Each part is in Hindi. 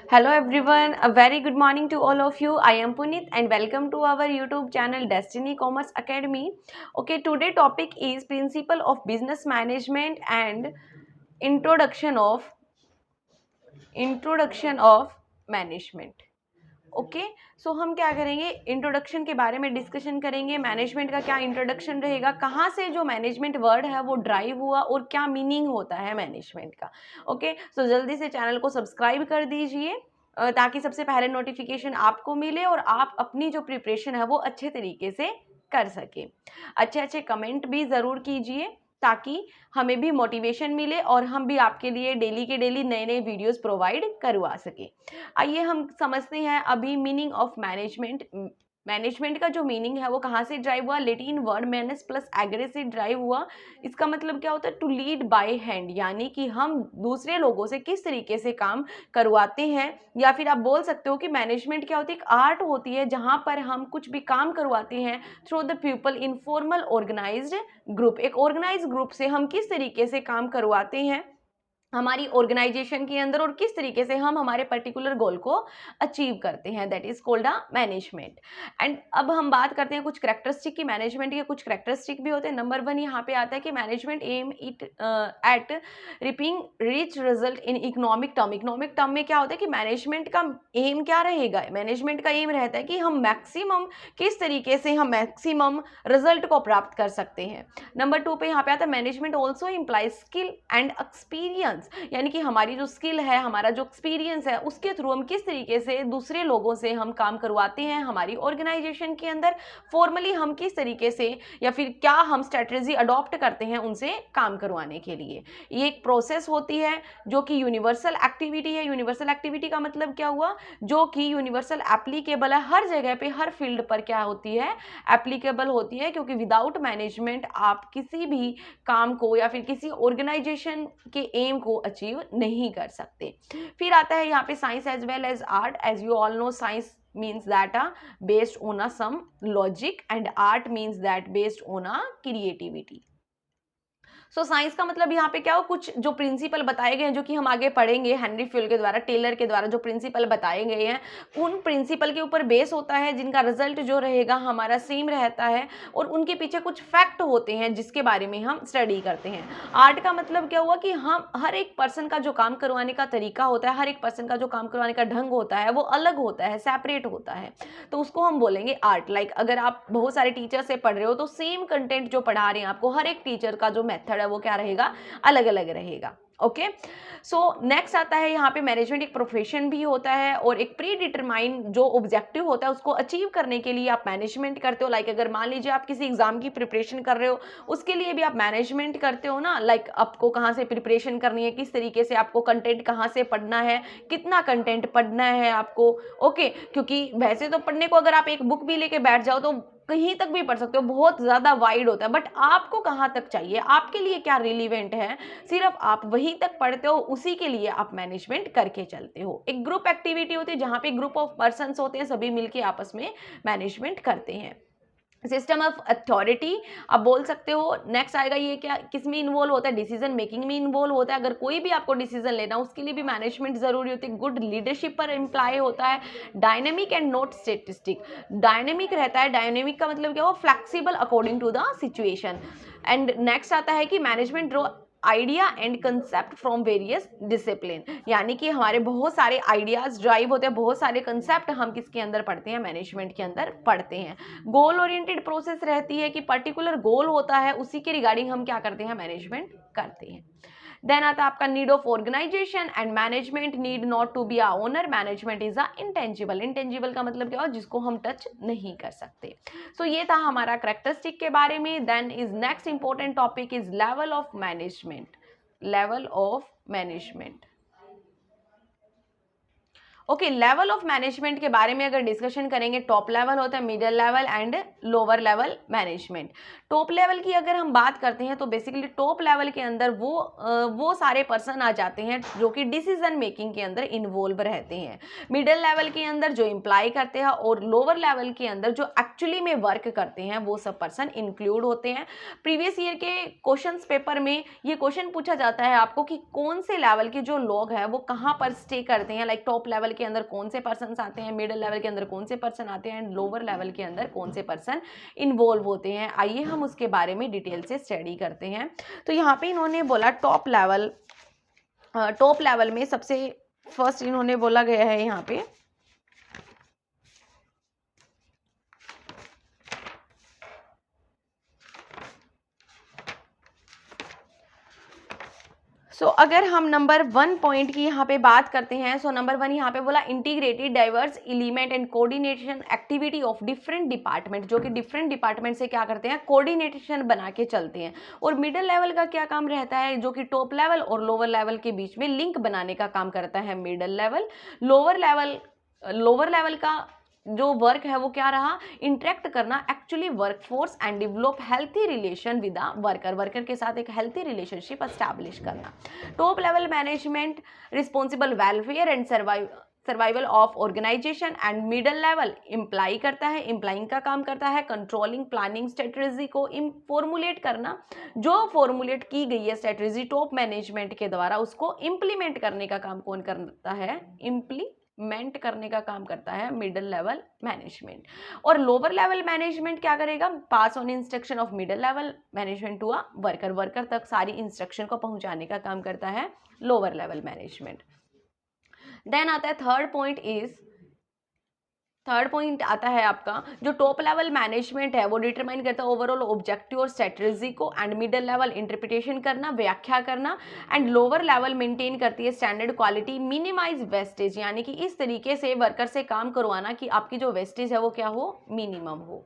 Hello everyone, a very good morning to all of you. I am Puneet and welcome to our YouTube channel Destiny Commerce Academy. Okay, today topic is principle of business management and introduction of management. Okay so हम क्या करेंगे, इंट्रोडक्शन के बारे में डिस्कशन करेंगे। मैनेजमेंट का क्या इंट्रोडक्शन रहेगा, कहाँ से जो मैनेजमेंट वर्ड है वो ड्राइव हुआ और क्या मीनिंग होता है मैनेजमेंट का। ओके सो जल्दी से चैनल को सब्सक्राइब कर दीजिए ताकि सबसे पहले नोटिफिकेशन आपको मिले और आप अपनी जो प्रिपरेशन है वो अच्छे तरीके से कर सके। अच्छे अच्छे कमेंट भी ज़रूर कीजिए ताकि हमें भी मोटिवेशन मिले और हम भी आपके लिए डेली के डेली नए नए वीडियोस प्रोवाइड करवा सके। आइए हम समझते हैं अभी मीनिंग ऑफ मैनेजमेंट। मैनेजमेंट का जो मीनिंग है वो कहाँ से ड्राइव हुआ, Latin word manage plus Agre से ड्राइव हुआ। इसका मतलब क्या होता है, टू लीड बाय हैंड, यानी कि हम दूसरे लोगों से किस तरीके से काम करवाते हैं, या फिर आप बोल सकते हो कि मैनेजमेंट क्या होती है, एक आर्ट होती है जहाँ पर हम कुछ भी काम करवाते हैं through the people in formal organised group. एक ऑर्गेनाइज ग्रुप से हम किस तरीके से काम करवाते हैं हमारी ऑर्गेनाइजेशन के अंदर और किस तरीके से हम हमारे पर्टिकुलर गोल को अचीव करते हैं, that is called a management. And अब हम बात करते हैं कुछ करेक्टरिस्टिक की। मैनेजमेंट के कुछ करेक्टरिस्टिक भी होते हैं। नंबर 1 यहाँ पे आता है कि management aim it at reaping rich result in economic term. Economic term में क्या होता है कि मैनेजमेंट का एम क्या रहेगा, मैनेजमेंट का एम रहता है कि हम मैक्सिमम किस तरीके से हम मैक्सिमम रिजल्ट को प्राप्त कर सकते हैं। नंबर 2 पे यहाँ पे आता है management also implies skill and experience, यानी कि हमारी जो स्किल है, हमारा जो एक्सपीरियंस है, उसके थ्रू हम किस तरीके से दूसरे लोगों से हम काम करवाते हैं हमारी ऑर्गेनाइजेशन के अंदर। फॉर्मली हम किस तरीके से या फिर क्या हम स्ट्रेटजी अडॉप्ट करते हैं उनसे काम करवाने के लिए। ये एक प्रोसेस होती है जो कि यूनिवर्सल एक्टिविटी है। यूनिवर्सल एक्टिविटी का मतलब क्या हुआ, जो कि यूनिवर्सल एप्लीकेबल है, हर जगह पे हर फील्ड पर क्या होती है, एप्लीकेबल होती है, क्योंकि विदाउट मैनेजमेंट आप किसी भी काम को या फिर किसी ऑर्गेनाइजेशन के एम को अचीव नहीं कर सकते। फिर आता है यहाँ पे science as well as art. As you all know, science means that based on some logic and art means that based on a creativity। So science का मतलब यहाँ पे क्या हो, कुछ जो प्रिंसिपल बताए गए हैं जो कि हम आगे पढ़ेंगे, हेनरी फ्यूल के द्वारा, टेलर के द्वारा जो प्रिंसिपल बताए गए हैं उन प्रिंसिपल के ऊपर बेस होता है, जिनका रिजल्ट जो रहेगा हमारा सेम रहता है और उनके पीछे कुछ फैक्ट होते हैं जिसके बारे में हम स्टडी करते हैं। आर्ट का मतलब क्या हुआ कि हम हर एक पर्सन का जो काम करवाने का तरीका होता है, हर एक पर्सन का जो काम करवाने का ढंग होता है वो अलग होता है, सेपरेट होता है, तो उसको हम बोलेंगे आर्ट। लाइक अगर आप बहुत सारे टीचर से पढ़ रहे हो तो सेम कंटेंट जो पढ़ा रहे हैं आपको, हर एक टीचर का जो मेथड है वो क्या रहेगा, अलग अलग रहेगा। ओके सो नेक्स्ट आता है यहाँ पे मैनेजमेंट एक प्रोफेशन भी होता है और एक प्री डिटरमाइन जो ऑब्जेक्टिव होता है उसको अचीव करने के लिए आप मैनेजमेंट करते हो। लाइक अगर मान लीजिए आप किसी एग्जाम की प्रिपरेशन कर रहे हो, उसके लिए भी आप मैनेजमेंट करते हो ना। लाइक आपको कहाँ से प्रिपरेशन करनी है, किस तरीके से आपको कंटेंट कहाँ से पढ़ना है, कितना कंटेंट पढ़ना है आपको। ओके क्योंकि वैसे तो पढ़ने को अगर आप एक बुक भी लेके बैठ जाओ तो कहीं तक भी पढ़ सकते हो, बहुत ज़्यादा वाइड होता है, बट आपको कहाँ तक चाहिए, आपके लिए क्या रिलीवेंट है, सिर्फ आप वहीं तक पढ़ते हो, उसी के लिए आप मैनेजमेंट करके चलते हो। एक ग्रुप एक्टिविटी होती है जहाँ पे ग्रुप ऑफ पर्सन्स होते हैं, सभी मिलके आपस में मैनेजमेंट करते हैं। सिस्टम ऑफ अथॉरिटी आप बोल सकते हो। नेक्स्ट आएगा ये क्या, किस में इन्वॉल्व होता है, डिसीजन मेकिंग में इन्वॉल्व होता है। अगर कोई भी आपको डिसीजन लेना उसके लिए भी मैनेजमेंट जरूरी होती है। गुड लीडरशिप पर इम्प्लाई होता है। Dynamic and not statistic, dynamic रहता है। डायनेमिक का मतलब क्या हो, flexible according to the situation. And next आता है कि management draw idea and concept from various discipline, यानी कि हमारे बहुत सारे आइडियाज ड्राइव होते हैं, बहुत सारे कंसेप्ट हम किसके अंदर पढ़ते हैं, मैनेजमेंट के अंदर पढ़ते हैं। गोल ओरिएंटेड प्रोसेस रहती है कि पर्टिकुलर गोल होता है, उसी के रिगार्डिंग हम क्या करते हैं, मैनेजमेंट करते हैं। देन आता है आपका need of organisation and management need not to be a owner. Management is a intangible. Intangible का मतलब क्या हो, जिसको हम टच नहीं कर सकते। सो ये था हमारा करेक्टरिस्टिक के बारे में। Then is next important topic is level of management. Level of management. Okay level of management के बारे में अगर डिस्कशन करेंगे, टॉप लेवल होता है, middle level and lower level management. Top level की अगर हम बात करते हैं तो बेसिकली टॉप लेवल के अंदर वो सारे पर्सन आ जाते हैं जो कि डिसीजन मेकिंग के अंदर इन्वॉल्व रहते हैं। मिडिल लेवल के अंदर जो इम्प्लाई करते हैं और लोअर लेवल के अंदर जो एक्चुअली में वर्क करते हैं वो सब पर्सन इंक्लूड होते हैं। प्रीवियस ईयर के क्वेश्चंस पेपर में ये क्वेश्चन पूछा जाता है आपको कि कौन से लेवल के जो लोग हैं वो कहाँ पर स्टे करते हैं। लाइक टॉप लेवल के अंदर कौन से पर्सन आते हैं, मिडिल लेवल के अंदर कौन से पर्सन आते हैं एंड लोअर लेवल के अंदर कौन से पर्सन इन्वॉल्व होते हैं। आइए हम उसके बारे में डिटेल से स्टडी करते हैं। तो यहाँ पे इन्होंने बोला टॉप लेवल में सबसे फर्स्ट इन्होंने बोला गया है यहाँ पे अगर हम नंबर 1 पॉइंट की यहाँ पे बात करते हैं, नंबर 1 यहाँ पे बोला integrated diverse element and coordination activity of different department, जो कि डिफरेंट डिपार्टमेंट से क्या करते हैं, कोऑर्डिनेशन बना के चलते हैं। और मिडिल लेवल का क्या काम रहता है, जो कि टॉप लेवल और लोअर लेवल के बीच में लिंक बनाने का काम करता है मिडिल लेवल। लोअर लेवल का जो वर्क है वो क्या रहा, इंटरेक्ट करना actually workforce and develop healthy relation with the worker के साथ एक हेल्थी रिलेशनशिप एस्टैब्लिश करना। Top level management responsible welfare and survival of organisation and middle level implying का काम करता है कंट्रोलिंग प्लानिंग स्ट्रेटजी को फॉर्मुलेट करना, जो फॉर्मुलेट की गई है स्ट्रेटजी टॉप मैनेजमेंट के द्वारा उसको इम्प्लीमेंट करने का काम कौन करता है, इम्प्लीमेंट करने का काम करता है मिडिल लेवल मैनेजमेंट। और लोअर लेवल मैनेजमेंट क्या करेगा, pass on instruction of middle level management to a worker तक सारी इंस्ट्रक्शन को पहुंचाने का काम करता है लोअर लेवल मैनेजमेंट। देन आता है थर्ड पॉइंट आता है आपका, जो टॉप लेवल मैनेजमेंट है वो डिटरमाइन करता है ओवरऑल ऑब्जेक्टिव और स्ट्रेटजी को, एंड मिडिल लेवल इंटरप्रिटेशन करना, व्याख्या करना, एंड लोअर लेवल मेंटेन करती है स्टैंडर्ड क्वालिटी, मिनिमाइज वेस्टेज, यानी कि इस तरीके से वर्कर से काम करवाना कि आपकी जो वेस्टेज है वो क्या हो, मिनिमम हो।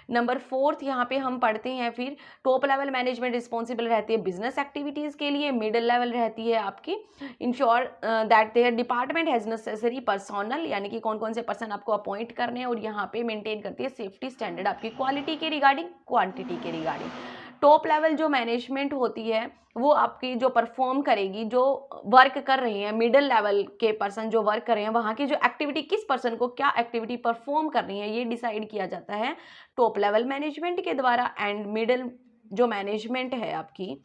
नंबर 4 यहाँ पे हम पढ़ते हैं फिर टॉप लेवल मैनेजमेंट रिस्पॉन्सिबल रहती है बिजनेस एक्टिविटीज़ के लिए, मिडिल लेवल रहती है आपकी ensure that there department has necessary personnel, यानी कि कौन कौन से पर्सन आपको अपॉइंट करने हैं, और यहाँ पे मेंटेन करती है सेफ्टी स्टैंडर्ड आपकी क्वालिटी के रिगार्डिंग, क्वांटिटी के रिगार्डिंग। टॉप लेवल जो मैनेजमेंट होती है वो आपकी जो परफॉर्म करेगी, जो वर्क कर रहे हैं मिडिल लेवल के पर्सन जो वर्क कर रहे हैं, वहाँ की जो एक्टिविटी किस पर्सन को क्या एक्टिविटी परफॉर्म करनी है ये डिसाइड किया जाता है टॉप लेवल मैनेजमेंट के द्वारा। एंड मिडिल जो मैनेजमेंट है आपकी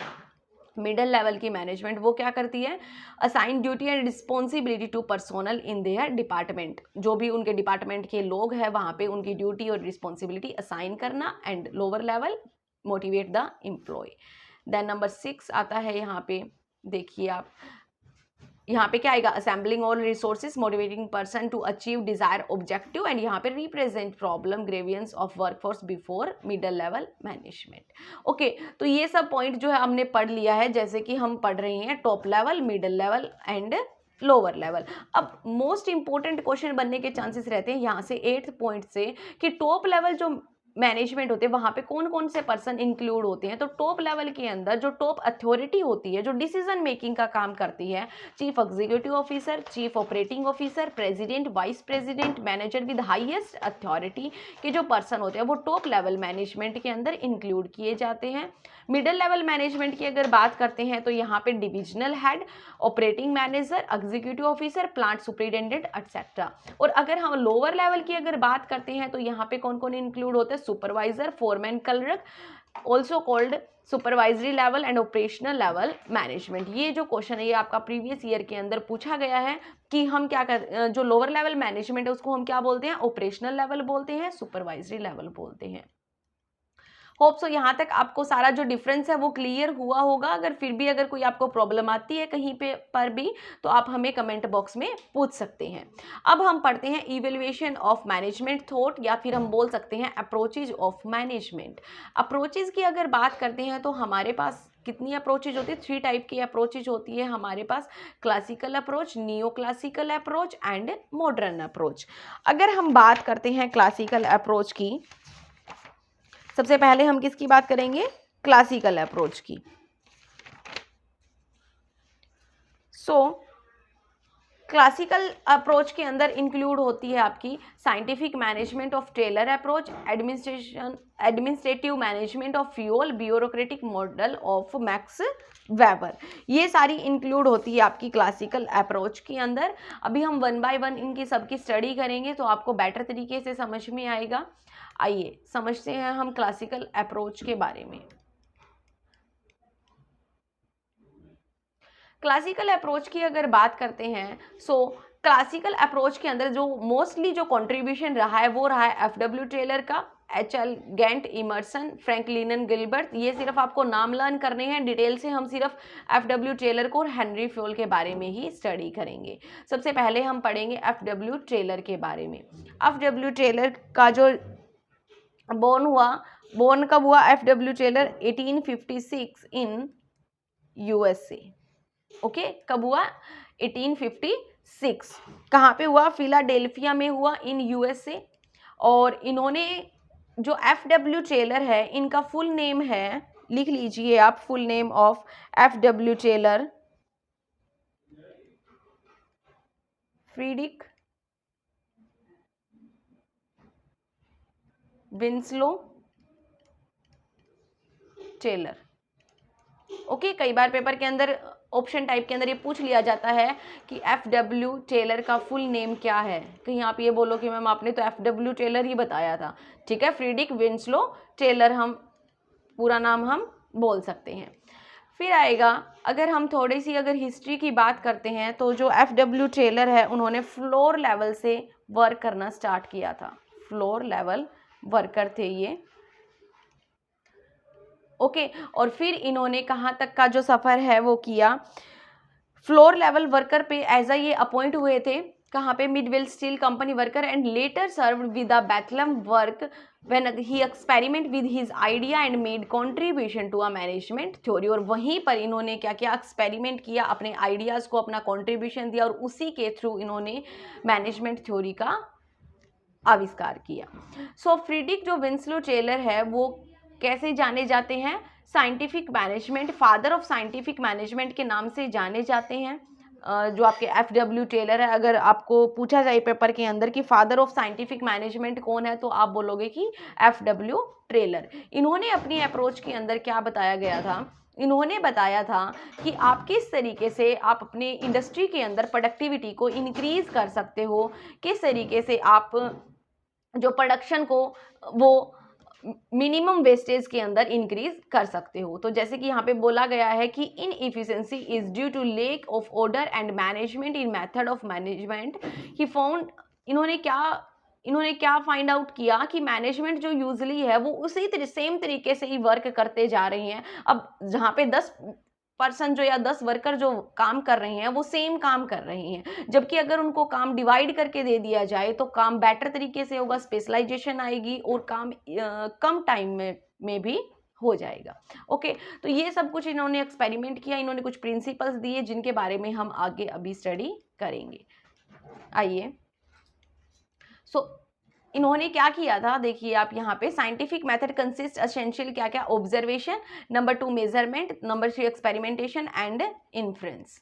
मिडिल लेवल की मैनेजमेंट वो क्या करती है, assign duty and responsibility to personnel in their department, जो भी उनके डिपार्टमेंट के लोग हैं वहाँ पे उनकी ड्यूटी और रिस्पॉन्सिबिलिटी असाइन करना, and lower level motivate the employ. Then number 6 आता है यहाँ पे, देखिए आप यहाँ पे क्या आएगा, assembling all resources motivating person to achieve desire objective, and यहाँ पे represent problem grievance of workforce before middle level management. Okay, तो ये सब पॉइंट जो है हमने पढ़ लिया है, जैसे कि हम पढ़ रहे हैं top level, middle level and lower level. अब मोस्ट इंपॉर्टेंट क्वेश्चन बनने के चांसेस रहते हैं यहाँ से 8th पॉइंट से, कि टॉप लेवल जो मैनेजमेंट होते हैं वहाँ पे कौन कौन से पर्सन इंक्लूड होते हैं। तो टॉप लेवल के अंदर जो टॉप अथॉरिटी होती है, जो डिसीजन मेकिंग का काम करती है, chief executive officer, chief operating officer, president, vice president, manager with highest authority के जो पर्सन होते हैं वो टॉप लेवल मैनेजमेंट के अंदर इंक्लूड किए जाते हैं। मिडिल लेवल मैनेजमेंट की अगर बात करते हैं तो यहाँ पे divisional head, operating manager, executive officer, plant superintendent etcetera. और अगर हम लोअर लेवल की अगर बात करते हैं तो यहाँ पे कौन कौन इंक्लूड होते हैं, supervisor, foreman, clerk, also called supervisory level and operational level management. ये जो क्वेश्चन है ये आपका प्रीवियस ईयर के अंदर पूछा गया है कि हम क्या कर, जो लोअर लेवल मैनेजमेंट है उसको हम क्या बोलते हैं, ऑपरेशनल लेवल बोलते हैं, सुपरवाइजरी लेवल बोलते हैं। होप सो यहाँ तक आपको सारा जो डिफरेंस है वो क्लियर हुआ होगा। अगर फिर भी अगर कोई आपको प्रॉब्लम आती है कहीं पे पर भी तो आप हमें कमेंट बॉक्स में पूछ सकते हैं। अब हम पढ़ते हैं इवेल्युएशन ऑफ मैनेजमेंट थॉट, या फिर हम बोल सकते हैं अप्रोचेज ऑफ मैनेजमेंट। अप्रोचेज की अगर बात करते हैं तो हमारे पास कितनी अप्रोचेज होती है, 3 टाइप की अप्रोचेज होती है हमारे पास, classical approach, neo classical approach and modern approach. अगर हम बात करते हैं क्लासिकल अप्रोच की, सबसे पहले हम किसकी बात करेंगे, क्लासिकल अप्रोच की। क्लासिकल अप्रोच के अंदर इंक्लूड होती है आपकी scientific management of Taylor approach, administrative management of Fayol, bureaucratic model of Max Weber. ये सारी इंक्लूड होती है आपकी क्लासिकल अप्रोच के अंदर। अभी हम 1 बाय 1 इनकी सबकी स्टडी करेंगे तो आपको बेटर तरीके से समझ में आएगा। आइए समझते हैं हम क्लासिकल अप्रोच के बारे में। क्लासिकल अप्रोच की अगर बात करते हैं क्लासिकल अप्रोच के अंदर जो मोस्टली जो कंट्रीब्यूशन रहा है वो रहा है एफडब्ल्यू टेलर का, HL Gantt, Emerson, Franklin Gilbert. ये सिर्फ आपको नाम लर्न करने हैं, डिटेल से हम सिर्फ एफडब्ल्यू टेलर को और हेनरी फ्योल के बारे में ही स्टडी करेंगे। सबसे पहले हम पढ़ेंगे एफडब्ल्यू टेलर के बारे में। एफडब्ल्यू टेलर का जो बोर्न कब हुआ FW Taylor? 1856 in USA. Okay, कब हुआ? 1856। कहाँ पे हुआ? फिलाडेल्फिया में हुआ, इन यूएसए। और इन्होंने जो एफडब्ल्यू टेलर है, इनका फुल नेम है, लिख लीजिए आप, full name of FW Taylor Frederick Winslow Taylor. Okay, कई बार पेपर के अंदर ऑप्शन टाइप के अंदर ये पूछ लिया जाता है कि एफडब्ल्यू टेलर का फुल नेम क्या है। कहीं आप ये बोलो कि मैम आपने तो एफडब्ल्यू टेलर ही बताया था। ठीक है, फ्रीडरिक विंस्लो टेलर हम पूरा नाम हम बोल सकते हैं। फिर आएगा, अगर हम थोड़ी सी अगर हिस्ट्री की बात करते हैं तो जो एफडब्ल्यू टेलर है उन्होंने फ्लोर लेवल से वर्क करना स्टार्ट किया था। फ्लोर लेवल वर्कर थे ये। ओके, और फिर इन्होंने कहाँ तक का जो सफ़र है वो किया, फ्लोर लेवल वर्कर पे एज ये अपॉइंट हुए थे। कहाँ पे? Midvale steel company worker, and later served with the Bethlehem work when he experiment with his idea and made contribution to a management theory. और वहीं पर इन्होंने क्या किया? एक्सपेरिमेंट किया, अपने आइडियाज़ को अपना कंट्रीब्यूशन दिया, और उसी के थ्रू इन्होंने मैनेजमेंट थ्योरी का आविष्कार किया। सो फ्रीडरिक जो विंस्लो टेलर है वो कैसे जाने जाते हैं? Scientific management, father of scientific management के नाम से जाने जाते हैं। जो आपके एफडब्ल्यू टेलर है, अगर आपको पूछा जाए पेपर के अंदर कि फादर ऑफ साइंटिफिक मैनेजमेंट कौन है, तो आप बोलोगे कि एफडब्ल्यू टेलर। इन्होंने अपनी अप्रोच के अंदर क्या बताया गया था? इन्होंने बताया था कि आप किस तरीके से आप अपने इंडस्ट्री के अंदर प्रोडक्टिविटी को इंक्रीज कर सकते हो, किस तरीके से आप जो प्रोडक्शन को वो मिनिमम वेस्टेज के अंदर इंक्रीज कर सकते हो। तो जैसे कि यहाँ पे बोला गया है कि inefficiency is due to lack of order and management in method of management he found. इन्होंने क्या फाइंड आउट किया कि मैनेजमेंट जो यूजली है वो उसी सेम तरीके से ही वर्क करते जा रही हैं। अब जहाँ पे 10% जो या 10 वर्कर जो काम कर रहे हैं वो सेम काम कर रहे हैं, जबकि अगर उनको काम डिवाइड करके दे दिया जाए तो काम बेटर तरीके से होगा, स्पेशलाइजेशन आएगी और काम कम टाइम में भी हो जाएगा। ओके, तो ये सब कुछ इन्होंने एक्सपेरिमेंट किया, इन्होंने कुछ प्रिंसिपल्स दिए जिनके बारे में हम आगे अभी स्टडी करेंगे। आइए, इन्होंने क्या किया था, देखिए आप यहाँ पे, साइंटिफिक मेथड कंसिस्ट एसेंशियल क्या क्या? Observation, number 2 measurement, number 3 experimentation and inference.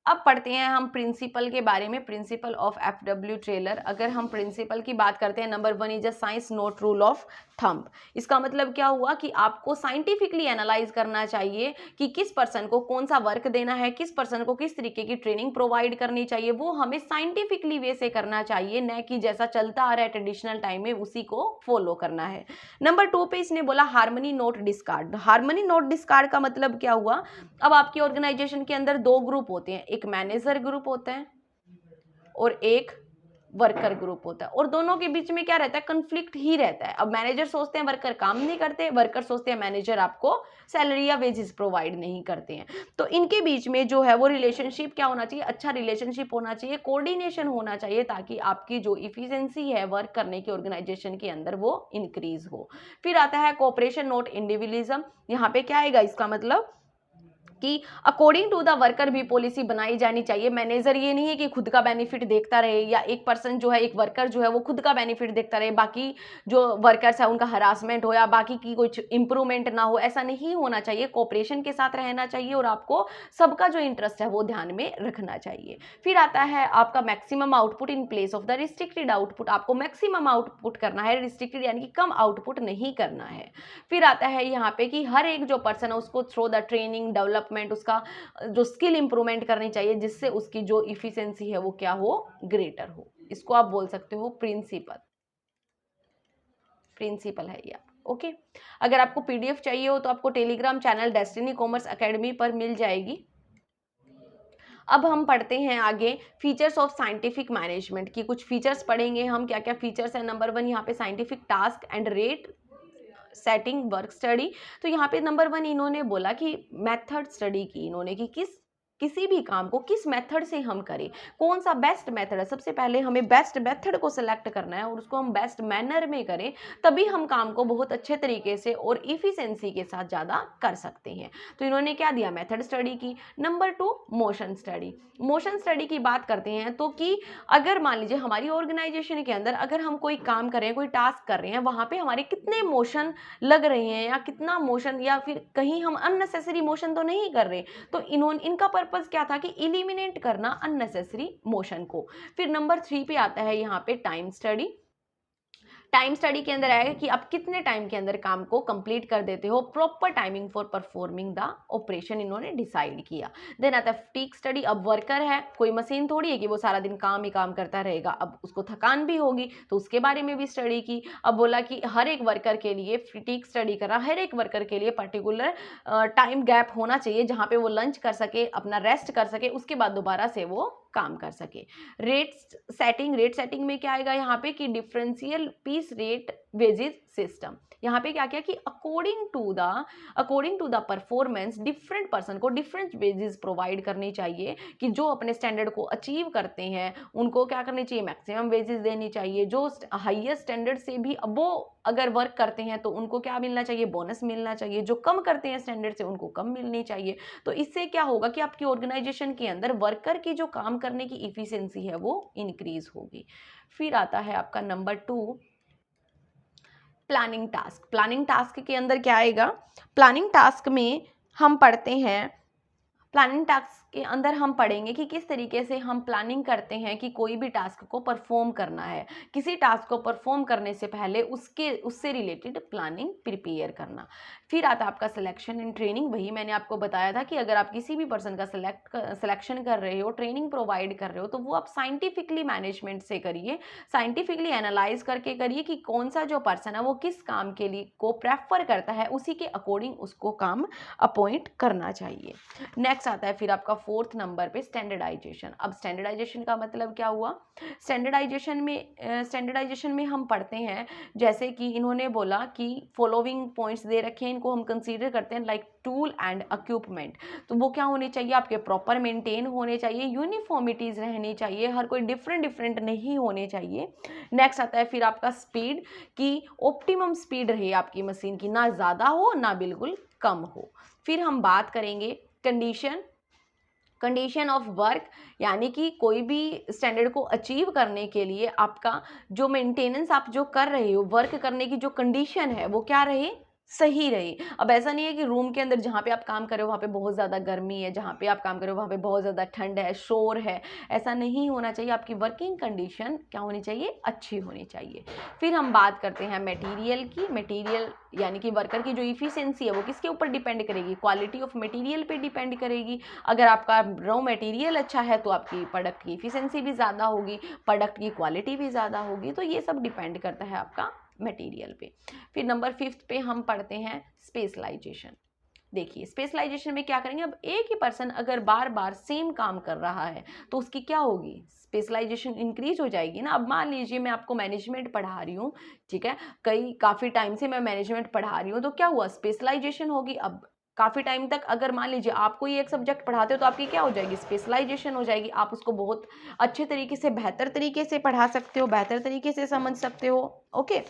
अब पढ़ते हैं हम प्रिंसिपल के बारे में, प्रिंसिपल ऑफ एफडब्ल्यू टेलर। अगर हम प्रिंसिपल की बात करते हैं, number 1 is a science note rule of thumb. इसका मतलब क्या हुआ कि आपको साइंटिफिकली एनालाइज करना चाहिए कि किस पर्सन को कौन सा वर्क देना है, किस पर्सन को किस तरीके की ट्रेनिंग प्रोवाइड करनी चाहिए, वो हमें साइंटिफिकली वे से करना चाहिए, न कि जैसा चलता आ रहा है ट्रेडिशनल टाइम में उसी को फॉलो करना है। नंबर 2 पे इसने बोला harmony note discard. Harmony note discard का मतलब क्या हुआ? अब आपकी ऑर्गेनाइजेशन के अंदर 2 ग्रुप होते हैं, एक मैनेजर ग्रुप होता है और एक वर्कर ग्रुप होता है, और दोनों के बीच में क्या रहता है? कन्फ्लिक्ट ही रहता है। अब मैनेजर सोचते हैं वर्कर काम नहीं करते, वर्कर सोचते हैं मैनेजर आपको सैलरी या वेजेस प्रोवाइड नहीं करते हैं। तो इनके बीच में जो है वो रिलेशनशिप क्या होना चाहिए? अच्छा रिलेशनशिप होना चाहिए, कोऑर्डिनेशन होना चाहिए, ताकि आपकी जो इफिशिएंसी है वर्क करने की ऑर्गेनाइजेशन के अंदर वो इंक्रीज हो। फिर आता है कोऑपरेशन नोट इंडिविजुअलिज्म। यहाँ पे क्या आएगा? इसका मतलब कि अकॉर्डिंग टू द वर्कर भी पॉलिसी बनाई जानी चाहिए। मैनेजर ये नहीं है कि खुद का बेनिफिट देखता रहे, या एक पर्सन जो है, एक वर्कर जो है वो खुद का बेनिफिट देखता रहे, बाकी जो वर्कर्स है उनका हरासमेंट हो या बाकी की कुछ इंप्रूवमेंट ना हो, ऐसा नहीं होना चाहिए। कोऑपरेशन के साथ रहना चाहिए और आपको सबका जो इंटरेस्ट है वो ध्यान में रखना चाहिए। फिर आता है आपका maximum output in place of the restricted output. आपको मैक्सिमम आउटपुट करना है, रिस्ट्रिक्टेड यानी कि कम आउटपुट नहीं करना है। फिर आता है यहाँ पे कि हर एक जो पर्सन है उसको थ्रू द ट्रेनिंग डेवलपमेंट उसका जो स्किल इंप्रूवमेंट करनी चाहिए, जिससे उसकी जो इफिशिएंसी है वो क्या हो? ग्रेटर हो। इसको आप बोल सकते हो प्रिंसिपल है ये। ओके, अगर आपको पीडीएफ चाहिए हो तो आपको Telegram channel destiny commerce academy पर मिल जाएगी। अब हम पढ़ते हैं आगे फीचर्स ऑफ साइंटिफिक मैनेजमेंट की। कुछ फीचर्स पढ़ेंगे हम, क्या क्या फीचर्स है। नंबर 1 यहाँ पे scientific task and rate setting work study. तो यहाँ पे नंबर 1 इन्होंने बोला कि मेथड स्टडी की इन्होंने कि किसी भी काम को किस मेथड से हम करें, कौन सा बेस्ट मेथड है। सबसे पहले हमें बेस्ट मेथड को सिलेक्ट करना है और उसको हम बेस्ट मैनर में करें, तभी हम काम को बहुत अच्छे तरीके से और इफिशिएंसी के साथ ज़्यादा कर सकते हैं। तो इन्होंने क्या दिया, मेथड स्टडी की। Number 2 motion study. Motion study की बात करते हैं तो कि अगर मान लीजिए हमारी ऑर्गेनाइजेशन के अंदर अगर हम कोई काम कर रहे हैं, कोई टास्क कर रहे हैं, वहाँ पे हमारे कितने मोशन लग रहे हैं या कितना मोशन, या फिर कहीं हम अननेसेसरी मोशन तो नहीं कर रहे। तो इनका पर्पस क्या था कि इलिमिनेट करना अननेसेसरी मोशन को। फिर नंबर 3 पे आता है यहाँ पे टाइम स्टडी। टाइम स्टडी के अंदर आएगा कि आप कितने टाइम के अंदर काम को कंप्लीट कर देते हो, proper timing for performing the operation इन्होंने डिसाइड किया। देन आता है फटीग स्टडी। अब वर्कर है, कोई मशीन थोड़ी है कि वो सारा दिन काम ही काम करता रहेगा, अब उसको थकान भी होगी, तो उसके बारे में भी स्टडी की। अब बोला कि हर एक वर्कर के लिए फटीग स्टडी करा, हर एक वर्कर के लिए पर्टिकुलर टाइम गैप होना चाहिए जहाँ पे वो लंच कर सके, अपना रेस्ट कर सके, उसके बाद दोबारा से वो काम कर सके। Rate setting. रेट सेटिंग में क्या आएगा यहाँ पे कि differential piece rate wages system. यहाँ पे क्या किया कि according to the performance different person को डिफरेंट वेजेस प्रोवाइड करनी चाहिए, कि जो अपने स्टैंडर्ड को अचीव करते हैं उनको क्या करनी चाहिए, मैक्सिमम वेजेस देनी चाहिए। जो हाईएस्ट स्टैंडर्ड से भी अबो अगर वर्क करते हैं तो उनको क्या मिलना चाहिए, बोनस मिलना चाहिए। जो कम करते हैं स्टैंडर्ड से उनको कम मिलनी चाहिए। तो इससे क्या होगा कि आपकी ऑर्गेनाइजेशन के अंदर वर्कर की जो काम करने की इफिशिएंसी है वो इंक्रीज होगी। फिर आता है आपका number 2 planning task. Planning task के अंदर क्या आएगा, प्लानिंग टास्क में हम पढ़ते हैं, प्लानिंग टास्क के अंदर हम पढ़ेंगे कि किस तरीके से हम प्लानिंग करते हैं कि कोई भी टास्क को परफॉर्म करना है। किसी टास्क को परफॉर्म करने से पहले उससे रिलेटेड प्लानिंग प्रिपेयर करना। फिर आता है आपका सिलेक्शन एंड ट्रेनिंग। वही मैंने आपको बताया था कि अगर आप किसी भी पर्सन का सिलेक्शन कर रहे हो, ट्रेनिंग प्रोवाइड कर रहे हो, तो वो आप साइंटिफिकली मैनेजमेंट से करिए, साइंटिफिकली एनालाइज करके करिए कि कौन सा जो पर्सन है वो किस काम के लिए को प्रेफर करता है, उसी के अकॉर्डिंग उसको काम अपॉइंट करना चाहिए। नेक्स्ट आता है फिर आपका 4th नंबर पे स्टैंडर्डाइजेशन। अब स्टैंडर्डाइजेशन का मतलब क्या हुआ, स्टैंडर्डाइजेशन में हम पढ़ते हैं, जैसे कि इन्होंने बोला कि फॉलोइंग पॉइंट्स दे रखे हैं, इनको हम कंसीडर करते हैं लाइक टूल एंड इक्विपमेंट। तो वो क्या होने चाहिए, आपके प्रॉपर मेंटेन होने चाहिए, यूनिफॉर्मिटीज रहनी चाहिए, हर कोई डिफरेंट नहीं होने चाहिए। नेक्स्ट आता है फिर आपका स्पीड, कि ऑप्टिमम स्पीड रहे आपकी मशीन की, ना ज़्यादा हो ना बिल्कुल कम हो। फिर हम बात करेंगे कंडीशन ऑफ वर्क, यानी कि कोई भी स्टैंडर्ड को अचीव करने के लिए आपका जो मेंटेनेंस आप जो कर रहे हो, वर्क करने की जो कंडीशन है वो क्या रहे, सही रहे। अब ऐसा नहीं है कि रूम के अंदर जहाँ पे आप काम कर रहे हो वहाँ पे बहुत ज़्यादा गर्मी है, जहाँ पे आप काम कर रहे हो वहाँ पे बहुत ज़्यादा ठंड है, शोर है, ऐसा नहीं होना चाहिए। आपकी वर्किंग कंडीशन क्या होनी चाहिए, अच्छी होनी चाहिए। फिर हम बात करते हैं मटेरियल की। मटेरियल यानी कि वर्कर की जो इफिशिएंसी है वो किसके ऊपर डिपेंड करेगी, क्वालिटी ऑफ मटेरियल पे डिपेंड करेगी। अगर आपका रॉ मटेरियल अच्छा है तो आपकी प्रोडक्ट की इफिशिएंसी भी ज़्यादा होगी, प्रोडक्ट की क्वालिटी भी ज़्यादा होगी। तो ये सब डिपेंड करता है आपका मटेरियल पे। फिर नंबर 5 पे हम पढ़ते हैं स्पेशलाइजेशन। देखिए स्पेशलाइजेशन में क्या करेंगे, अब एक ही पर्सन अगर बार बार सेम काम कर रहा है तो उसकी क्या होगी, स्पेशलाइजेशन इंक्रीज हो जाएगी ना। अब मान लीजिए मैं आपको मैनेजमेंट पढ़ा रही हूँ, ठीक है, काफ़ी टाइम से मैं मैनेजमेंट पढ़ा रही हूँ, तो क्या हुआ, स्पेशलाइजेशन होगी। अब काफ़ी टाइम तक अगर मान लीजिए आप कोई एक सब्जेक्ट पढ़ाते हो तो आपकी क्या हो जाएगी, स्पेशलाइजेशन हो जाएगी। आप उसको बहुत अच्छे तरीके से, बेहतर तरीके से पढ़ा सकते हो, बेहतर तरीके से समझ सकते हो। ओके,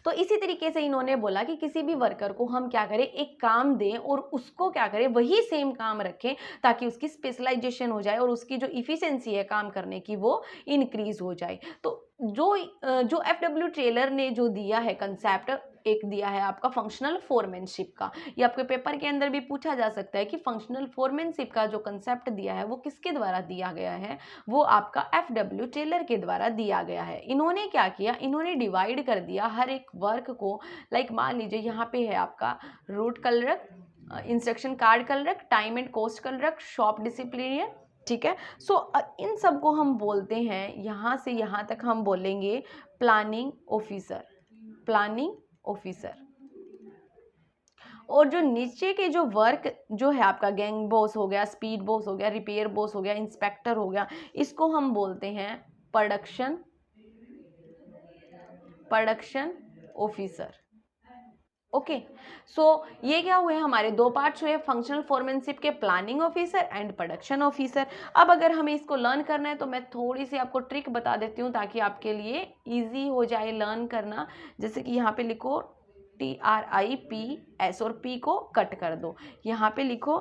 तो इसी तरीके से इन्होंने बोला कि किसी भी वर्कर को हम क्या करें, एक काम दें और उसको क्या करें, वही सेम काम रखें, ताकि उसकी स्पेशलाइजेशन हो जाए और उसकी जो इफिशिएंसी है काम करने की वो इंक्रीज हो जाए। तो जो FW टेलर ने जो दिया है कंसेप्ट, एक दिया है आपका फंक्शनल फोरमैनशिप का। ये आपके पेपर के अंदर भी पूछा जा सकता है कि फंक्शनल फोरमैनशिप का जो कंसेप्ट दिया है वो किसके द्वारा दिया गया है, वो आपका FW टेलर के द्वारा दिया गया है। इन्होंने क्या किया, इन्होंने डिवाइड कर दिया हर एक वर्क को। लाइक मान लीजिए यहाँ पे है आपका route clerk, instruction card clerk, time and cost clerk, shop disciplinarian, ठीक है। सो इन सब को हम बोलते हैं, यहाँ से यहाँ तक हम बोलेंगे प्लानिंग ऑफिसर, प्लानिंग ऑफिसर। और जो नीचे के जो वर्क जो है आपका गैंग बॉस हो गया, स्पीड बॉस हो गया, रिपेयर बॉस हो गया, इंस्पेक्टर हो गया, इसको हम बोलते हैं प्रोडक्शन ऑफिसर। ओके, सो ये क्या हुए, हमारे दो पार्ट्स हुए, फंक्शनल फोरमैनशिप के planning officer and production officer. अब अगर हमें इसको लर्न करना है तो मैं थोड़ी सी आपको ट्रिक बता देती हूँ ताकि आपके लिए इजी हो जाए लर्न करना। जैसे कि यहाँ पे लिखो TRIPS और P को कट कर दो, यहाँ पे लिखो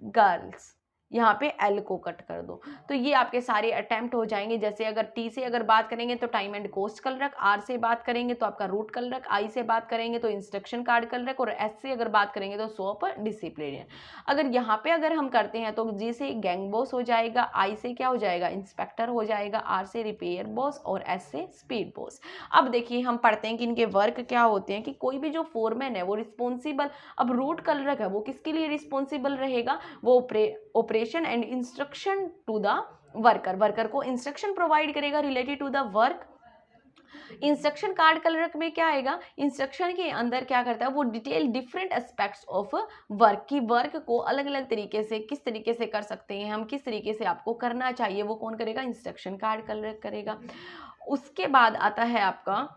गर्ल्स, यहाँ पे L को कट कर दो, तो ये आपके सारे अटेम्प्ट हो जाएंगे। जैसे अगर T से अगर बात करेंगे तो time and cost clerk, R से बात करेंगे तो आपका रूट क्लर्क, I से बात करेंगे तो इंस्ट्रक्शन कार्ड क्लर्क, और S से अगर बात करेंगे तो सोप डिसिप्लिनरियन। अगर यहाँ पे अगर हम करते हैं तो G से गैंग बॉस हो जाएगा, I से क्या हो जाएगा, इंस्पेक्टर हो जाएगा, R से रिपेयर बॉस और S से स्पीड बॉस। अब देखिए हम पढ़ते हैं कि इनके वर्क क्या होते हैं, कि कोई भी जो फोरमैन है वो रिस्पॉन्सिबल, अब रूट क्लर्क है वो किसके लिए रिस्पॉन्सिबल रहेगा, वो operation and instruction to the worker, worker को इंस्ट्रक्शन प्रोवाइड करेगा related to the work. Instruction card clerk में क्या आएगा, इंस्ट्रक्शन के अंदर क्या करता है, वो detail different aspects of work की, वर्क को अलग अलग तरीके से किस तरीके से कर सकते हैं हम, किस तरीके से आपको करना चाहिए, वो कौन करेगा, इंस्ट्रक्शन कार्ड क्लर्क करेगा। उसके बाद आता है आपका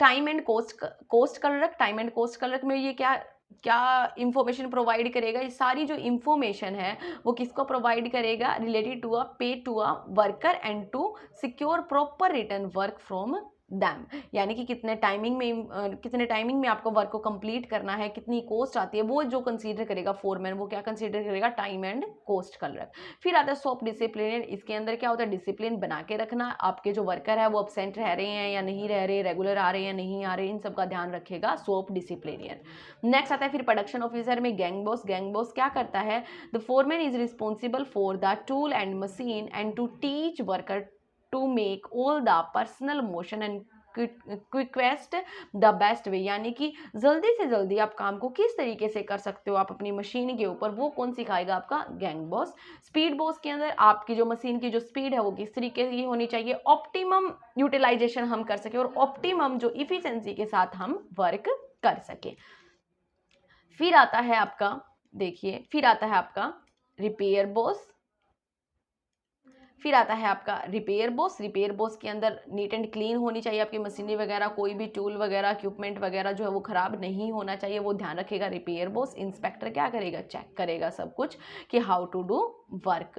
time and cost clerk. Time and cost clerk में ये क्या क्या इंफॉर्मेशन प्रोवाइड करेगा, ये सारी जो इंफॉर्मेशन है वो किसको प्रोवाइड करेगा, related to a pay to a worker and to secure proper return work from them, यानी कि कितने टाइमिंग में आपको वर्क को कंप्लीट करना है, कितनी कॉस्ट आती है, वो जो कंसीडर करेगा फोरमैन, वो क्या कंसीडर करेगा, टाइम एंड कॉस्ट क्लर्क। फिर आता है सोप डिसिप्लिन, इसके अंदर क्या होता है, डिसिप्लिन बना के रखना, आपके जो वर्कर है वो अब्सेंट रह रहे हैं या नहीं रह रहे, रेगुलर आ रहे हैं नहीं आ रहे, इन सब का ध्यान रखेगा सोप डिसिप्लिनियन। नेक्स्ट आता है फिर प्रोडक्शन ऑफिसर में गैंग बॉस। गैंग बॉस क्या करता है, the foreman is responsible for the tool and machine and to teach worker to make all the personal motion and quickest the best way, यानी कि जल्दी से जल्दी आप काम को किस तरीके से कर सकते हो आप अपनी मशीन के ऊपर, वो कौन सिखाएगा, आपका गैंग बॉस। स्पीड बॉस के अंदर आपकी जो मशीन की जो स्पीड है वो किस तरीके की होनी चाहिए, ऑप्टिमम यूटिलाइजेशन हम कर सके और ऑप्टिमम जो इफिशिएंसी के साथ हम वर्क कर सके। फिर आता है आपका, देखिए फिर आता है आपका रिपेयर बॉस। फिर आता है आपका रिपेयर बॉस। रिपेयर बॉस के अंदर नीट एंड क्लीन होनी चाहिए आपकी मशीनरी वगैरह, कोई भी टूल वगैरह इक्विपमेंट वगैरह जो है वो खराब नहीं होना चाहिए, वो ध्यान रखेगा रिपेयर बॉस। इंस्पेक्टर क्या करेगा, चेक करेगा सब कुछ कि how to do work.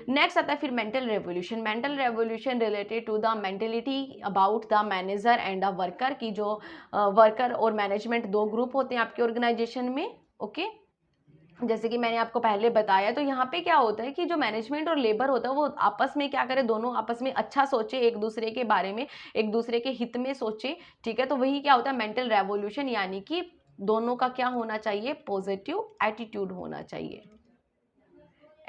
Next आता है फिर mental revolution. Mental revolution related to the mentality about the manager and the worker, की जो वर्कर और मैनेजमेंट दो ग्रुप होते हैं आपके ऑर्गेनाइजेशन में। ओके, जैसे कि मैंने आपको पहले बताया, तो यहाँ पे क्या होता है कि जो मैनेजमेंट और लेबर होता है वो आपस में क्या करे, दोनों आपस में अच्छा सोचे, एक दूसरे के बारे में, एक दूसरे के हित में सोचे, ठीक है। तो वही क्या होता है मेंटल रेवोल्यूशन, यानी कि दोनों का क्या होना चाहिए, पॉजिटिव एटीट्यूड होना चाहिए,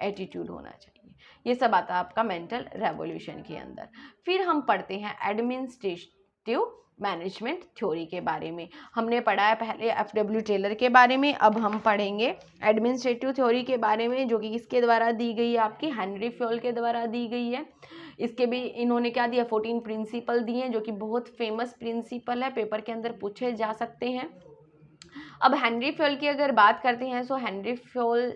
एटीट्यूड होना चाहिए। ये सब आता है आपका मेंटल रेवोल्यूशन के अंदर। फिर हम पढ़ते हैं एडमिनिस्ट्रेटिव मैनेजमेंट थ्योरी के बारे में। हमने पढ़ा है पहले FW टेलर के बारे में, अब हम पढ़ेंगे एडमिनिस्ट्रेटिव थ्योरी के बारे में, जो कि किसके द्वारा दी गई है, आपकी हेनरी फ्योल के द्वारा दी गई है। इसके भी इन्होंने क्या दिया, 14 प्रिंसिपल दिए हैं, जो कि बहुत फेमस प्रिंसिपल है, पेपर के अंदर पूछे जा सकते हैं। अब हेनरी फ्योल की अगर बात करते हैं, तो हेनरी फ्योल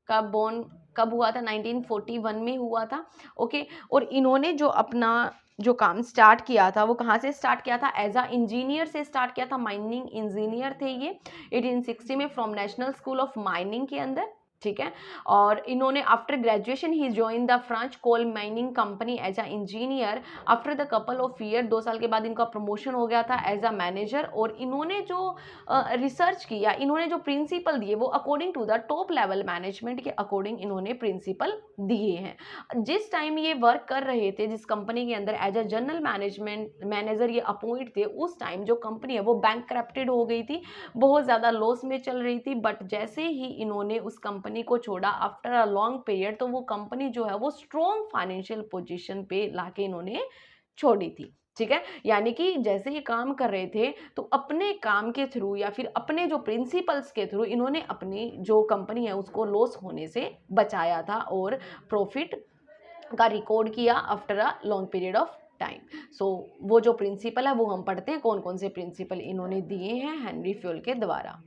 का बोर्न कब हुआ था, 1941 में हुआ था। ओके, और इन्होंने जो अपना जो काम स्टार्ट किया था वो कहाँ से स्टार्ट किया था, एज अ इंजीनियर से स्टार्ट किया था, माइनिंग इंजीनियर थे ये 1860 में from national school of mining के अंदर, ठीक है। और इन्होंने आफ्टर ग्रेजुएशन ही join the French coal mining company as a engineer. After the couple of year, 2 साल के बाद इनका प्रमोशन हो गया था एज अ मैनेजर। और इन्होंने जो रिसर्च किया, इन्होंने जो प्रिंसिपल दिए वो according to the top level management के अकॉर्डिंग इन्होंने प्रिंसिपल दिए हैं। जिस टाइम ये वर्क कर रहे थे, जिस कंपनी के अंदर as a general management manager ये अपॉइंट थे, उस टाइम जो कंपनी है वो बैंकक्रप्टेड हो गई थी, बहुत ज़्यादा लॉस में चल रही थी। बट जैसे ही इन्होंने उस कंपनी को छोड़ा आफ्टर अ लॉन्ग पीरियड, तो वो कंपनी जो है वो स्ट्रॉन्ग फाइनेंशियल पोजीशन पे लाके इन्होंने छोड़ी थी, ठीक है। यानी कि जैसे ये काम कर रहे थे तो अपने काम के थ्रू या फिर अपने जो प्रिंसिपल्स के थ्रू इन्होंने अपनी जो कंपनी है उसको लॉस होने से बचाया था और प्रॉफिट का रिकॉर्ड किया after a long period of time. So वो जो प्रिंसिपल है वो हम पढ़ते हैं, कौन कौन से प्रिंसिपल इन्होंने दिए हैं हेनरी फ्यूल के द्वारा।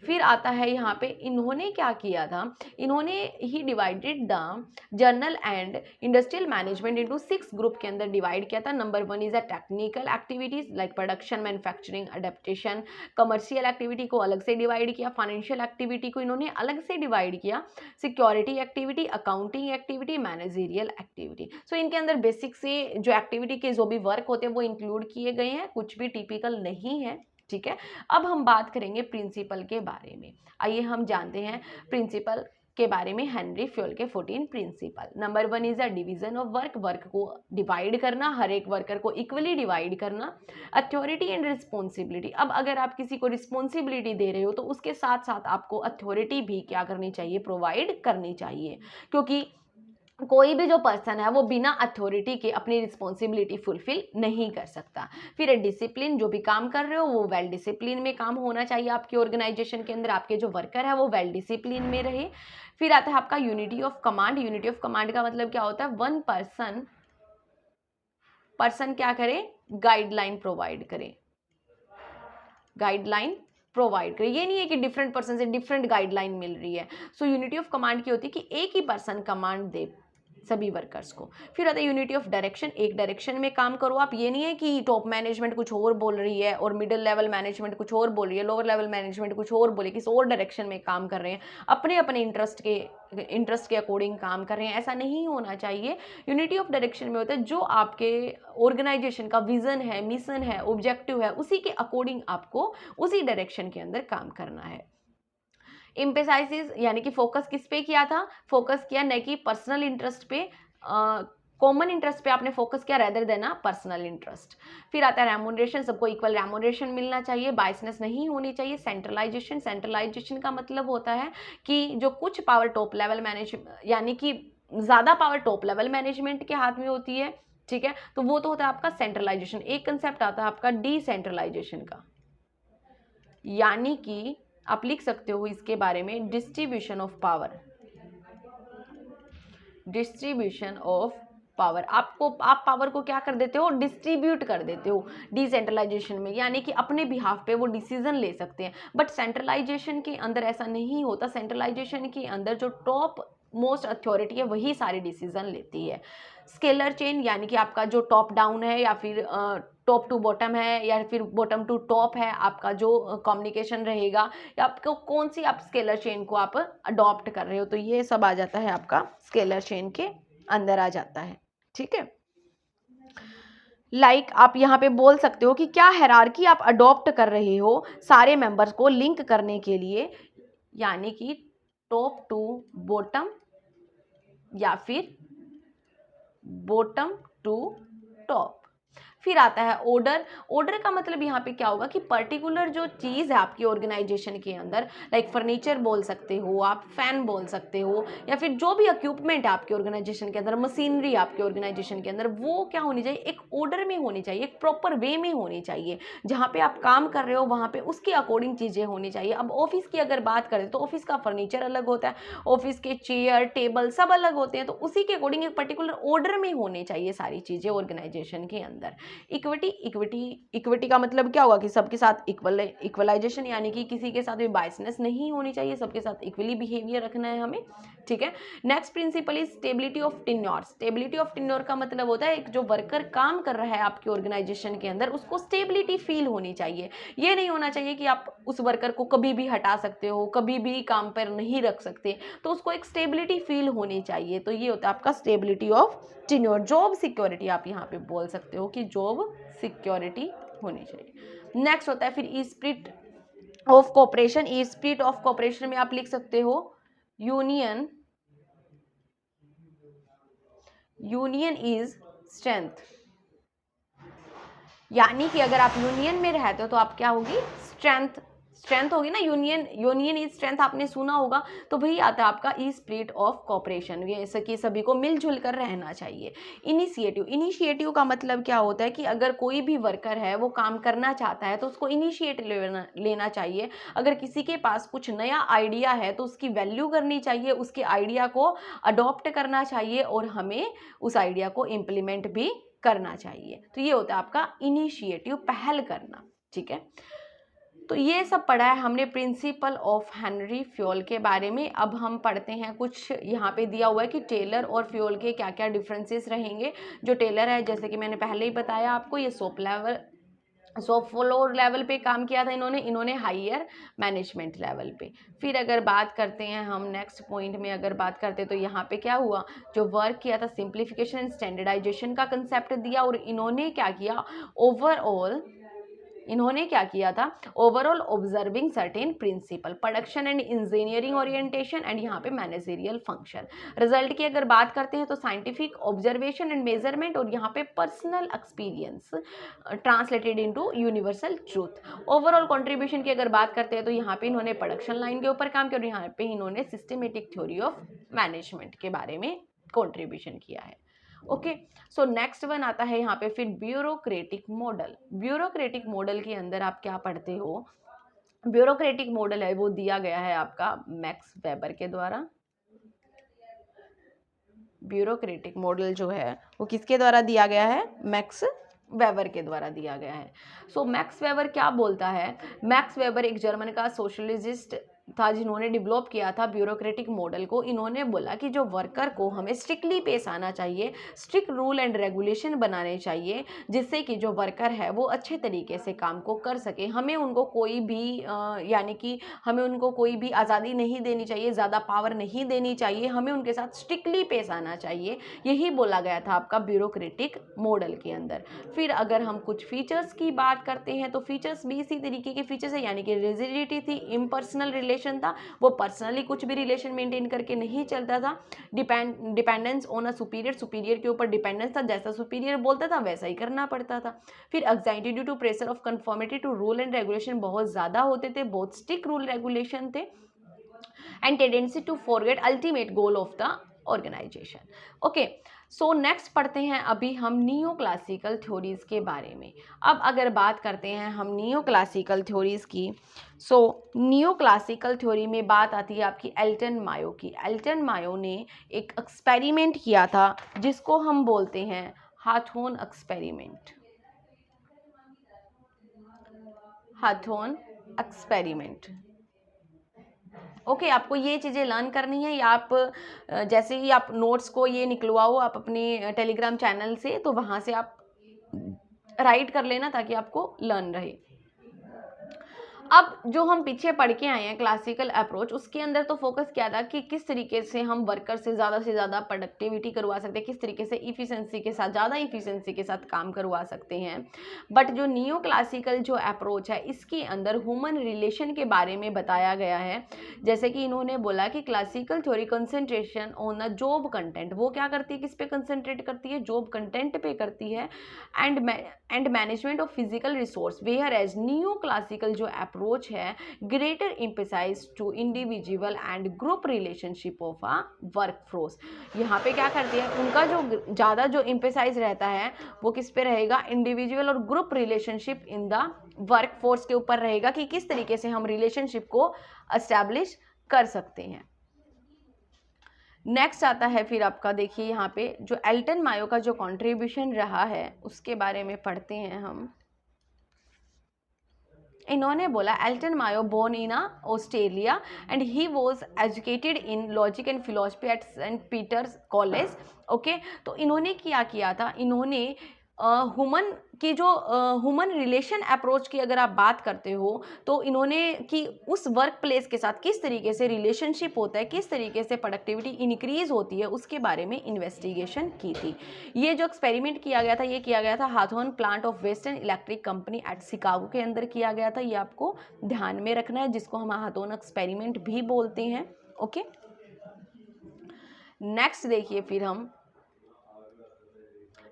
फिर आता है यहाँ पे इन्होंने क्या किया था, इन्होंने he divided the general and industrial management into 6 group के अंदर डिवाइड किया था। Number 1 is a technical activities like production, manufacturing, adaptation. Commercial activity को अलग से डिवाइड किया, फाइनेंशियल एक्टिविटी को इन्होंने अलग से डिवाइड किया, security activity, accounting activity, managerial activity. So इनके अंदर बेसिक से जो एक्टिविटी के जो भी वर्क होते हैं वो इंक्लूड किए गए हैं, कुछ भी टिपिकल नहीं है, ठीक है। अब हम बात करेंगे प्रिंसिपल के बारे में। आइए हम जानते हैं प्रिंसिपल के बारे में, हेनरी फ्यूल के 14 principle. Number 1 is a division of work, work को डिवाइड करना, हर एक वर्कर को इक्वली डिवाइड करना। अथॉरिटी एंड रिस्पॉन्सिबिलिटी, अब अगर आप किसी को रिस्पॉन्सिबिलिटी दे रहे हो तो उसके साथ साथ आपको अथॉरिटी भी क्या करनी चाहिए, प्रोवाइड करनी चाहिए, क्योंकि कोई भी जो पर्सन है वो बिना अथॉरिटी के अपनी रिस्पॉन्सिबिलिटी फुलफिल नहीं कर सकता। फिर डिसिप्लिन, जो भी काम कर रहे हो वो वेल डिसिप्लिन में काम होना चाहिए आपकी ऑर्गेनाइजेशन के अंदर, आपके जो वर्कर है वो वेल डिसिप्लिन में रहे। फिर आता है आपका unity of command. Unity of command का मतलब क्या होता है, वन पर्सन क्या करे, गाइडलाइन प्रोवाइड करे, गाइडलाइन प्रोवाइड करे। ये नहीं है कि डिफरेंट पर्सन से डिफरेंट गाइडलाइन मिल रही है। सो यूनिटी ऑफ कमांड की होती है कि एक ही पर्सन कमांड दे सभी वर्कर्स को। फिर आता है यूनिटी ऑफ डायरेक्शन, एक डायरेक्शन में काम करो आप, ये नहीं है कि टॉप मैनेजमेंट कुछ और बोल रही है और मिडिल लेवल मैनेजमेंट कुछ और बोल रही है, लोअर लेवल मैनेजमेंट कुछ और बोले, किसी और डायरेक्शन में काम कर रहे हैं, अपने अपने इंटरेस्ट के अकॉर्डिंग काम कर रहे हैं, ऐसा नहीं होना चाहिए। यूनिटी ऑफ डायरेक्शन में होता है जो आपके ऑर्गेनाइजेशन का विजन है, मिशन है, ऑब्जेक्टिव है, उसी के अकॉर्डिंग आपको उसी डायरेक्शन के अंदर काम करना है। एम्फेसाइसिस यानी कि फोकस किस पे किया था, फोकस किया न कि पर्सनल इंटरेस्ट पे, कॉमन इंटरेस्ट पे आपने फोकस किया रेदर देन पर्सनल इंटरेस्ट। फिर आता है रेम्यूनरेशन, सबको इक्वल रेम्यूनरेशन मिलना चाहिए, बायसनेस नहीं होनी चाहिए। सेंट्रलाइजेशन, सेंट्रलाइजेशन का मतलब होता है कि जो कुछ पावर टॉप लेवल यानी कि ज़्यादा पावर टॉप लेवल मैनेजमेंट के हाथ में होती है, ठीक है, तो वो तो होता है आपका सेंट्रलाइजेशन। एक कंसेप्ट आता है आपका डिसेंट्रलाइजेशन का, यानी कि आप लिख सकते हो इसके बारे में distribution of power, distribution of power. आप पावर को क्या कर देते हो, डिस्ट्रीब्यूट कर देते हो डिसेंट्रलाइजेशन में, यानी कि अपने बिहाफ पे वो डिसीजन ले सकते हैं। बट सेंट्रलाइजेशन के अंदर ऐसा नहीं होता, सेंट्रलाइजेशन के अंदर जो टॉप मोस्ट अथॉरिटी है वही सारे डिसीजन लेती है। स्केलर चेन यानी कि आपका जो टॉप डाउन है या फिर टॉप टू बॉटम है या फिर बॉटम टू टॉप है, आपका जो कम्युनिकेशन रहेगा या आपको कौन सी आप स्केलर चेन को आप अडॉप्ट कर रहे हो, तो ये सब आ जाता है आपका स्केलर चेन के अंदर आ जाता है, ठीक है। लाइक आप यहाँ पे बोल सकते हो कि क्या हायरार्की आप अडॉप्ट कर रहे हो सारे मेंबर्स को लिंक करने के लिए, यानी कि टॉप टू बॉटम या फिर बॉटम टू टॉप। फिर आता है ऑर्डर। ऑर्डर का मतलब यहाँ पे क्या होगा कि पर्टिकुलर जो चीज़ है आपकी ऑर्गेनाइजेशन के अंदर, लाइक फर्नीचर बोल सकते हो आप, फैन बोल सकते हो, या फिर जो भी इक्विपमेंट है आपके ऑर्गेनाइजेशन के अंदर, मशीनरी आपके ऑर्गेनाइजेशन के अंदर, वो क्या होनी चाहिए, एक ऑर्डर में होनी चाहिए, एक प्रॉपर वे में होनी चाहिए। जहाँ पे आप काम कर रहे हो वहाँ पे उसके अकॉर्डिंग चीज़ें होनी चाहिए। अब ऑफिस की अगर बात करें तो ऑफिस का फर्नीचर अलग होता है, ऑफिस के चेयर टेबल सब अलग होते हैं, तो उसी के अकॉर्डिंग एक पर्टिकुलर ऑर्डर में होनी चाहिए सारी चीज़ें ऑर्गेनाइजेशन के अंदर। इक्विटी का मतलब क्या होगा कि सबके साथ इक्वलाइजेशन, यानी कि किसी के साथ भी बायसनेस नहीं होनी चाहिए, सबके साथ इक्वली बिहेवियर रखना है हमें, ठीक है। Next principle is stability of tenure. Stability of tenure का मतलब होता है एक जो वर्कर काम कर रहा है आपकी ऑर्गेनाइजेशन के अंदर, उसको स्टेबिलिटी फील होनी चाहिए। ये नहीं होना चाहिए कि आप उस वर्कर को कभी भी हटा सकते हो, कभी भी काम पर नहीं रख सकते, तो उसको एक स्टेबिलिटी फील होनी चाहिए। तो ये होता है आपका stability of tenure. Job security आप यहाँ पे बोल सकते हो कि जॉब सिक्योरिटी होनी चाहिए। नेक्स्ट होता है फिर spirit of cooperation. Spirit of cooperation में आप लिख सकते हो यूनियन इज स्ट्रेंथ, यानी कि अगर आप यूनियन में रहते हो तो आप क्या होगी, स्ट्रेंथ होगी ना। यूनियन इज स्ट्रेंथ आपने सुना होगा, तो वही आता है आपका ई स्पिरिट ऑफ कोऑपरेशन, जैसे कि सभी को मिलजुल कर रहना चाहिए। इनिशिएटिव का मतलब क्या होता है कि अगर कोई भी वर्कर है वो काम करना चाहता है तो उसको इनिशिएटिव लेना चाहिए। अगर किसी के पास कुछ नया आइडिया है तो उसकी वैल्यू करनी चाहिए, उसके आइडिया को अडॉप्ट करना चाहिए और हमें उस आइडिया को इम्प्लीमेंट भी करना चाहिए। तो ये होता है आपका इनिशिएटिव, पहल करना, ठीक है। तो ये सब पढ़ा है हमने प्रिंसिपल ऑफ हेनरी फ्योल के बारे में। अब हम पढ़ते हैं कुछ, यहाँ पे दिया हुआ है कि टेलर और फ्योल के क्या क्या डिफरेंसेस रहेंगे। जो टेलर है, जैसे कि मैंने पहले ही बताया आपको, ये शॉप फ्लोर लेवल पे काम किया था इन्होंने हायर मैनेजमेंट लेवल पे। फिर अगर बात करते हैं हम नेक्स्ट पॉइंट में, अगर बात करते हैं तो यहाँ पे क्या हुआ, जो वर्क किया था सिंप्लीफिकेशन एंड स्टैंडर्डाइजेशन का कंसेप्ट दिया, और इन्होंने क्या किया, overall observing certain principle, production and engineering orientation and यहाँ पे मैनेजरियल फंक्शन। रिजल्ट की अगर बात करते हैं तो साइंटिफिक ऑब्जर्वेशन एंड मेजरमेंट, और यहाँ पे personal experience translated into universal truth. Overall contribution की अगर बात करते हैं तो यहाँ पे इन्होंने प्रोडक्शन लाइन के ऊपर काम किया, और यहाँ पे इन्होंने सिस्टमेटिक थ्योरी ऑफ मैनेजमेंट के बारे में कंट्रीब्यूशन किया है। ओके, सो नेक्स्ट वन आता है यहाँ पे फिर ब्यूरोक्रेटिक मॉडल। ब्यूरोक्रेटिक मॉडल के अंदर आप क्या पढ़ते हो, ब्यूरोक्रेटिक मॉडल है वो दिया गया है आपका मैक्स वेबर के द्वारा। ब्यूरोक्रेटिक मॉडल जो है वो किसके द्वारा दिया गया है, मैक्स वेबर के द्वारा दिया गया है। सो मैक्स वेबर क्या बोलता है, मैक्स वेबर एक जर्मन का सोशलिस्ट था जिन्होंने डेवलप किया था ब्यूरोक्रेटिक मॉडल को। इन्होंने बोला कि जो वर्कर को हमें स्ट्रिक्टली पेश आना चाहिए, स्ट्रिक्ट रूल एंड रेगुलेशन बनाने चाहिए, जिससे कि जो वर्कर है वो अच्छे तरीके से काम को कर सके। हमें उनको कोई भी यानी कि हमें उनको कोई भी आज़ादी नहीं देनी चाहिए, ज़्यादा पावर नहीं देनी चाहिए, हमें उनके साथ स्ट्रिक्टली पेश आना चाहिए। यही बोला गया था आपका ब्यूरोक्रेटिक मॉडल के अंदर। फिर अगर हम कुछ फीचर्स की बात करते हैं तो फीचर्स भी इसी तरीके के फीचर्स है, यानी कि रिजिडिटी थी, इम्पर्सनल रिलेशन था, वो पर्सनली कुछ भी रिलेशन मेंटेन करके नहीं चलता था। Dependence on a superior, superior के ऊपर डिपेंडेंस था, जैसा सुपीरियर बोलता था वैसा ही करना पड़ता था। फिर anxiety due to pressure of conformity to rule and regulation बहुत ज़्यादा होते थे, बहुत स्ट्रिक्ट रूल रेगुलेशन थे, and tendency to forget ultimate goal of the organisation. Okay, so next पढ़ते हैं अभी हम नियो क्लासिकल थ्योरीज के बारे में। अब अगर बात करते हैं हम नियो क्लासिकल थ्योरीज की, सो नियो क्लासिकल थ्योरी में बात आती है आपकी एल्टन मायो की। एल्टन मायो ने एक एक्सपेरिमेंट किया था जिसको हम बोलते हैं हाथोन एक्सपेरिमेंट। हाथोन एक्सपेरिमेंट। ओके, आपको ये चीज़ें लर्न करनी है, या आप जैसे ही आप नोट्स को ये निकलवाओ आप अपने टेलीग्राम चैनल से, तो वहाँ से आप राइट कर लेना ताकि आपको लर्न रहे। अब जो हम पीछे पढ़ के आए हैं क्लासिकल अप्रोच, उसके अंदर तो फोकस किया था कि किस तरीके से हम वर्कर से ज़्यादा प्रोडक्टिविटी करवा सकते हैं, किस तरीके से इफ़िशेंसी के साथ, ज़्यादा इफ़िशेंसी के साथ काम करवा सकते हैं। बट जो नियो क्लासिकल जो अप्रोच है इसके अंदर ह्यूमन रिलेशन के बारे में बताया गया है। जैसे कि इन्होंने बोला कि classical theory concentration on the job content, वो क्या करती है, किस पे कंसंट्रेट करती है, जॉब कंटेंट पे करती है, and management of physical resource, whereas neo classical जो अप्रोच है greater emphasise to individual and group relationship of a workforce. यहाँ पे क्या करती है, उनका जो ज़्यादा जो एम्फेसाइज रहता है वो किस पे रहेगा, इंडिविजुअल और group relationship in the workforce के ऊपर रहेगा, कि किस तरीके से हम रिलेशनशिप को एस्टैब्लिश कर सकते हैं। नेक्स्ट आता है फिर आपका, देखिए यहाँ पे जो एल्टन मायो का जो कंट्रीब्यूशन रहा है उसके बारे में पढ़ते हैं हम। इन्होंने बोला Elton Mayo born in Australia and he was educated in logic and philosophy at Saint Peter's college. Okay, तो इन्होंने क्या किया था, इन्होंने ह्यूमन की जो ह्यूमन रिलेशन अप्रोच की अगर आप बात करते हो तो इन्होंने कि उस वर्क प्लेस के साथ किस तरीके से रिलेशनशिप होता है, किस तरीके से प्रोडक्टिविटी इंक्रीज होती है, उसके बारे में इन्वेस्टिगेशन की थी। ये जो एक्सपेरिमेंट किया गया था ये किया गया था Hawthorne plant of Western Electric company at Chicago के अंदर किया गया था। ये आपको ध्यान में रखना है, जिसको हम हाथोन एक्सपेरिमेंट भी बोलते हैं। ओके, नेक्स्ट देखिए फिर हम,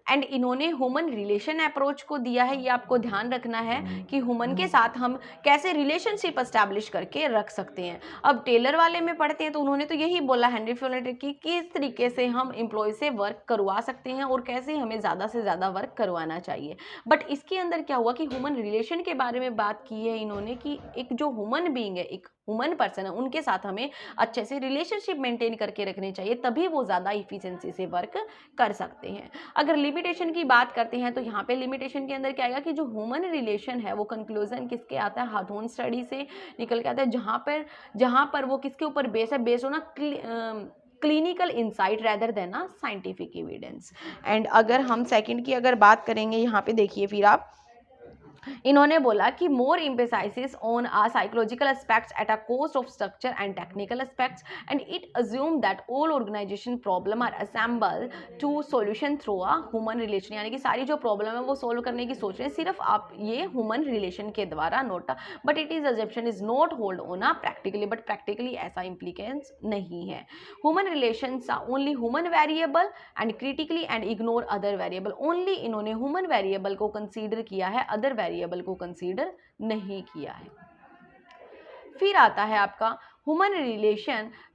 एंड इन्होंने ह्यूमन रिलेशन अप्रोच को दिया है। ये आपको ध्यान रखना है कि ह्यूमन के साथ हम कैसे रिलेशनशिप एस्टैब्लिश करके रख सकते हैं। अब टेलर वाले में पढ़ते हैं तो उन्होंने तो यही बोला हेनरी फ्योल की किस तरीके से हम एम्प्लॉय से वर्क करवा सकते हैं और कैसे हमें ज़्यादा से ज़्यादा वर्क करवाना चाहिए। बट इसके अंदर क्या हुआ कि ह्यूमन रिलेशन के बारे में बात की है इन्होंने, कि एक जो ह्यूमन बीइंग है, एक ह्यूमन पर्सन है उनके साथ हमें अच्छे से रिलेशनशिप मेंटेन करके रखने चाहिए, तभी वो ज़्यादा इफिशिएंसी से वर्क कर सकते हैं। अगर लिमिटेशन की बात करते हैं तो यहाँ पे लिमिटेशन के अंदर क्या आएगा कि जो ह्यूमन रिलेशन है वो कंक्लूजन किसके आता है, हाथोन स्टडी से निकल के आता है, जहाँ पर वो किसके ऊपर बेस है, based on clinical insight rather than a scientific evidence. And अगर हम सेकंड की अगर बात करेंगे, यहाँ पे देखिए फिर आप, इन्होंने बोला कि more emphasis on a psychological aspects at a cost of structure and technical aspects and it assume that all organization problem are assemble to solution through a human relation, यानी कि सारी जो प्रॉब्लम है वो सोल्व करने की सोच रहे हैं सिर्फ आप ये ह्यूमन रिलेशन के द्वारा, note but it is assumption is not hold on a practically, but practically ऐसा इम्प्लीकेंस नहीं है। Human relations are only human variable and critically and ignore other variable, only इन्होंने ह्यूमन वेरिएबल को कंसीडर किया है, अदर वेरिएबल को कंसीडर नहीं किया है। फिर आता है आपका human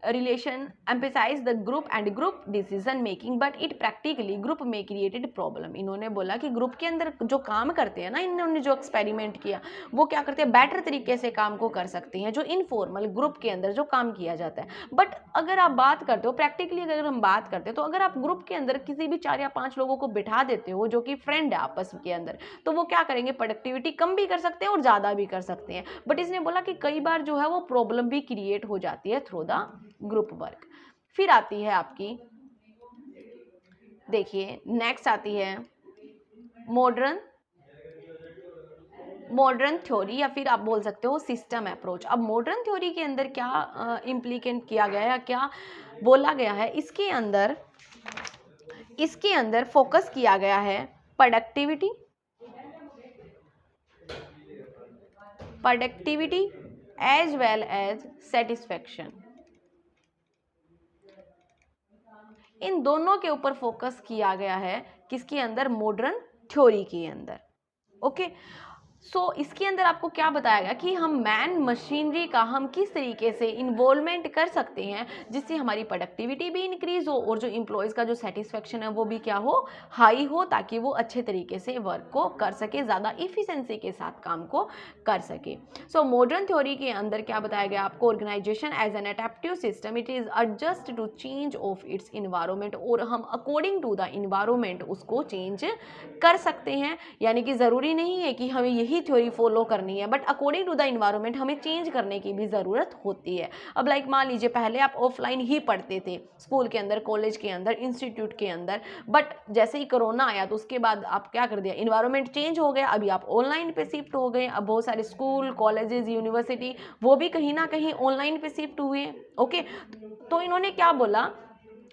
relation emphasise the group and group decision making but it practically group में क्रिएटेड प्रॉब्लम। इन्होंने बोला कि ग्रुप के अंदर जो काम करते हैं ना, इन्होंने जो एक्सपेरिमेंट किया वो क्या करते हैं, बेटर तरीके से काम को कर सकते हैं जो इनफॉर्मल ग्रुप के अंदर जो काम किया जाता है। बट अगर आप बात करते हो प्रैक्टिकली, अगर हम बात करते हैं तो अगर आप ग्रुप के अंदर किसी भी 4 या 5 लोगों को बिठा देते हो जो कि फ्रेंड है आपस के अंदर, तो वो क्या करेंगे, प्रोडक्टिविटी कम भी कर सकते हैं और ज़्यादा भी कर सकते हैं। बट इसने बोला कि कई बार जो है वो प्रॉब्लम भी क्रिएट हो जाती है थ्रू द ग्रुप वर्क। फिर आती है आपकी, देखिए नेक्स्ट आती है मॉडर्न थ्योरी, या फिर आप बोल सकते हो सिस्टम अप्रोच। अब मॉडर्न थ्योरी के अंदर क्या इम्प्लीकेंट किया गया है, क्या बोला गया है, इसके अंदर फोकस किया गया है productivity as well as satisfaction, इन दोनों के ऊपर फोकस किया गया है। किसके अंदर, मॉडर्न थ्योरी के अंदर। ओके, सो इसके अंदर आपको क्या बताया गया कि हम मैन मशीनरी का हम किस तरीके से इन्वॉल्वमेंट कर सकते हैं जिससे हमारी प्रोडक्टिविटी भी इंक्रीज हो और जो इम्प्लॉयज़ का जो सेटिस्फेक्शन है वो भी क्या हो, हाई हो, ताकि वो अच्छे तरीके से वर्क को कर सके, ज़्यादा इफिशिएंसी के साथ काम को कर सके। सो मॉडर्न थ्योरी के अंदर क्या बताया गया आपको, organisation as an adaptive system it is adjust to change of its environment, और हम अकॉर्डिंग टू द इन्वायरमेंट उसको चेंज कर सकते हैं। यानी कि ज़रूरी नहीं है कि हमें यही थ्योरी फॉलो करनी है, but according to the environment हमें चेंज करने की भी ज़रूरत होती है। अब लाइक मान लीजिए पहले आप ऑफलाइन ही पढ़ते थे स्कूल के अंदर, कॉलेज के अंदर, इंस्टीट्यूट के अंदर, बट जैसे ही कोरोना आया तो उसके बाद आप क्या कर दिया, इन्वायरमेंट चेंज हो गया, अभी आप ऑनलाइन पे शिफ्ट हो गए। अब बहुत सारे स्कूल, कॉलेजेस, यूनिवर्सिटी वो भी कहीं ना कहीं ऑनलाइन पे शिफ्ट हुए। ओके, तो इन्होंने क्या बोला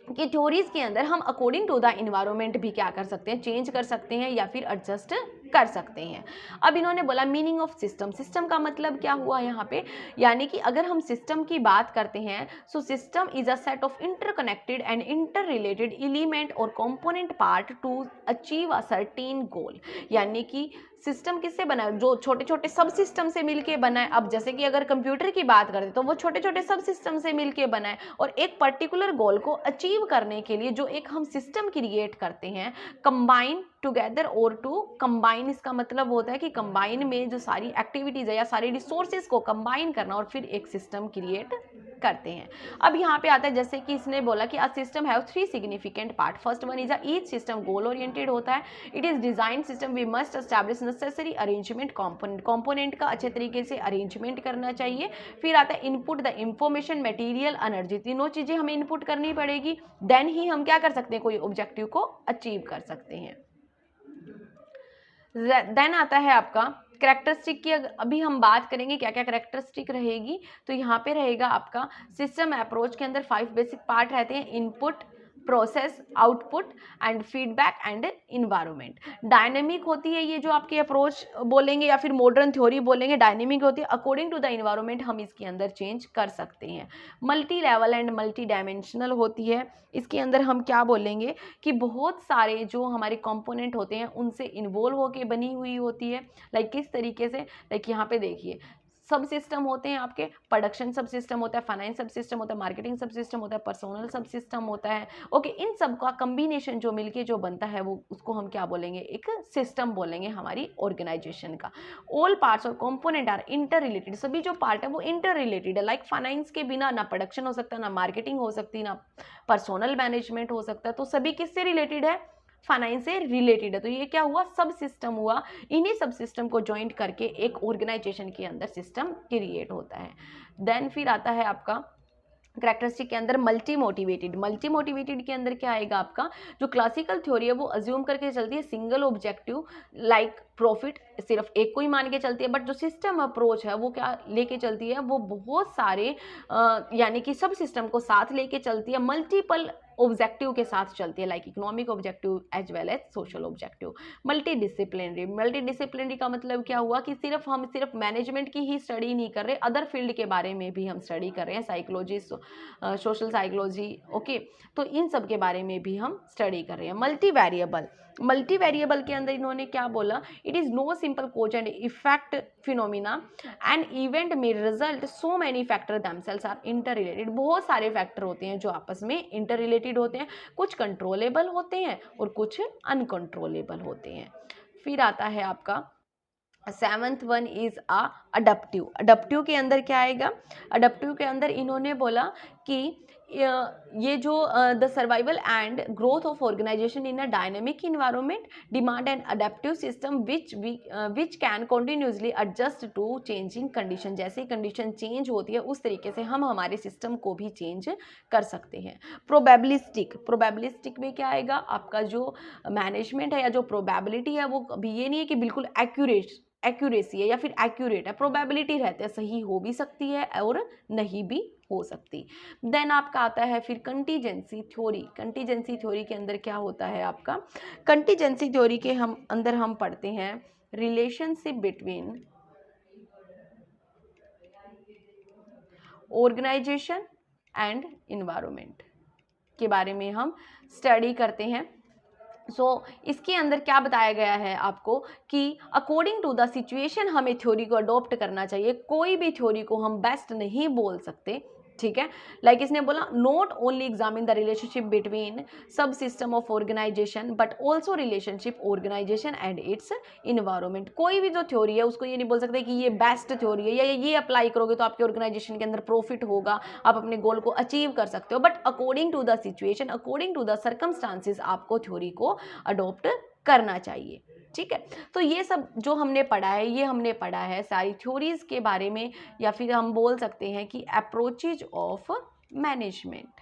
कि थ्योरीज के अंदर हम अकॉर्डिंग टू द इन्वायरमेंट भी क्या कर सकते हैं, चेंज कर सकते हैं या फिर एडजस्ट कर सकते हैं। अब इन्होंने बोला मीनिंग ऑफ सिस्टम, सिस्टम का मतलब क्या हुआ यहाँ पे, यानी कि अगर हम सिस्टम की बात करते हैं, so system is a set of interconnected and inter related element और component part to achieve a certain goal. यानी कि सिस्टम किससे बना है, जो छोटे छोटे सब सिस्टम से मिलके बना है। अब जैसे कि अगर कंप्यूटर की बात करें तो वो छोटे छोटे सब सिस्टम से मिलके बना है, और एक पर्टिकुलर गोल को अचीव करने के लिए जो एक हम सिस्टम क्रिएट करते हैं, कंबाइन टुगेदर और टू कंबाइन, इसका मतलब होता है कि कंबाइन में जो सारी एक्टिविटीज है या सारी रिसोर्सेज को कंबाइन करना और फिर एक सिस्टम क्रिएट करते हैं। अब यहाँ पे आता है जैसे कि इसने बोला कि a system have 3 significant part. First one is each system goal oriented होता है, it is design system we must establish necessary arrangement component का अच्छे तरीके से अरेंजमेंट करना चाहिए। फिर आता है input the information material energy, तीनों चीजें हमें इनपुट करनी पड़ेगी, देन ही हम क्या कर सकते हैं, कोई ऑब्जेक्टिव को अचीव कर सकते हैं। देन आता है आपका करेक्टरिस्टिक की। अभी हम बात करेंगे क्या क्या करेक्टरिस्टिक रहेगी, तो यहाँ पे रहेगा आपका सिस्टम अप्रोच के अंदर 5 बेसिक पार्ट रहते हैं, input, process, output and feedback and environment. Dynamic होती है ये जो आपकी अप्रोच बोलेंगे या फिर मॉडर्न थ्योरी बोलेंगे, डायनेमिक होती है, अकॉर्डिंग टू द इन्वायरमेंट हम इसके अंदर चेंज कर सकते हैं। Multi level and multi dimensional होती है, इसके अंदर हम क्या बोलेंगे कि बहुत सारे जो हमारे कंपोनेंट होते हैं उनसे इन्वॉल्व होकर बनी हुई होती है। लाइक किस तरीके से, लाइक यहाँ पे देखिए सब सिस्टम होते हैं आपके, प्रोडक्शन सब सिस्टम होता है, फाइनेंस सब सिस्टम होता है, मार्केटिंग सब सिस्टम होता है, पर्सनल सब सिस्टम होता है। ओके, इन सब का कम्बिनेशन जो मिलके जो बनता है वो उसको हम क्या बोलेंगे, एक सिस्टम बोलेंगे हमारी ऑर्गेनाइजेशन का। ऑल पार्ट्स और कंपोनेंट आर इंटर रिलेटेड, सभी जो पार्ट है वो इंटर रिलेटेड है। लाइक फाइनेंस के बिना ना प्रोडक्शन हो सकता, ना मार्केटिंग हो सकती, ना पर्सनल मैनेजमेंट हो सकता, तो सभी किससे रिलेटेड है, फाइनेंस से रिलेटेड है। तो ये क्या हुआ, सब सिस्टम हुआ। इन्हीं सब सिस्टम को ज्वाइंट करके एक ऑर्गेनाइजेशन के अंदर सिस्टम क्रिएट होता है। देन फिर आता है आपका कैरेक्टरिस्टिक के अंदर मल्टी मोटिवेटेड। मल्टी मोटिवेटेड के अंदर क्या आएगा आपका, जो क्लासिकल थ्योरी है वो अज्यूम करके चलती है सिंगल ऑब्जेक्टिव लाइक प्रॉफिट, सिर्फ एक को ही मान के चलती है। बट जो सिस्टम अप्रोच है वो क्या लेके चलती है, वो बहुत सारे यानी कि सब सिस्टम को साथ लेके चलती है, मल्टीपल ऑब्जेक्टिव के साथ चलती है, like economic objective as well as social objective. Multi disciplinary, multi disciplinary का मतलब क्या हुआ कि हम सिर्फ मैनेजमेंट की ही स्टडी नहीं कर रहे, अदर फील्ड के बारे में भी हम स्टडी कर रहे हैं, साइकोलॉजी, सोशल साइकोलॉजी। ओके, तो इन सब के बारे में भी हम स्टडी कर रहे हैं। मल्टी वेरिएबल, मल्टी वेरिएबल के अंदर इन्होंने क्या बोला, it is no simple cause and effect phenomena and event में result so many factor themselves are inter related. बहुत सारे फैक्टर होते हैं जो आपस में इंटर रिलेटेड होते हैं, कुछ कंट्रोलेबल होते हैं और कुछ अनकंट्रोलेबल होते हैं। फिर आता है आपका seventh one is adaptive. Adaptive के अंदर क्या आएगा, अडप्टिव के अंदर इन्होंने बोला कि ये जो the survival and growth of organization in a dynamic environment demand an adaptive system which can continuously adjust to changing condition. जैसे कंडीशन चेंज होती है उस तरीके से हम हमारे सिस्टम को भी चेंज कर सकते हैं। प्रोबेबिलिस्टिक, प्रोबेबिलिस्टिक में क्या आएगा, आपका जो मैनेजमेंट है या जो प्रोबेबिलिटी है वो कभी ये नहीं है कि बिल्कुल एक्यूरेसी है या फिर एक्यूरेट है, प्रोबेबिलिटी रहते हैं, सही हो भी सकती है और नहीं भी हो सकती। देन आपका आता है फिर कंटीजेंसी थ्योरी। कंटीजेंसी थ्योरी के अंदर क्या होता है आपका, कंटीजेंसी थ्योरी के अंदर हम पढ़ते हैं relationship between organization and environment के बारे में हम स्टडी करते हैं। इसके अंदर क्या बताया गया है आपको कि अकॉर्डिंग टू द सिचुएशन हमें थ्योरी को अडॉप्ट करना चाहिए। कोई भी थ्योरी को हम बेस्ट नहीं बोल सकते, ठीक है। लाइक इसने बोला not only examine the relationship between sub system of organization but also relationship organization and its environment. कोई भी जो थ्योरी है उसको ये नहीं बोल सकते कि ये बेस्ट थ्योरी है या ये अप्लाई करोगे तो आपके ऑर्गेनाइजेशन के अंदर प्रॉफिट होगा, आप अपने गोल को अचीव कर सकते हो। But according to the situation, according to the circumstances आपको थ्योरी को अडॉप्ट करना चाहिए, ठीक है। तो ये सब जो हमने पढ़ा है, ये हमने पढ़ा है सारी थ्योरीज के बारे में, या फिर हम बोल सकते हैं कि अप्रोचेज ऑफ मैनेजमेंट।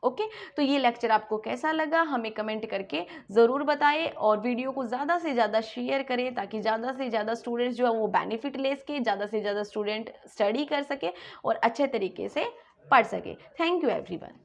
ओके, तो ये लेक्चर आपको कैसा लगा हमें कमेंट करके ज़रूर बताएं और वीडियो को ज़्यादा से ज़्यादा शेयर करें ताकि ज़्यादा से ज़्यादा स्टूडेंट्स जो है वो बेनिफिट ले सके, ज़्यादा से ज़्यादा स्टूडेंट स्टडी कर सके और अच्छे तरीके से पढ़ सके। Thank you everyone.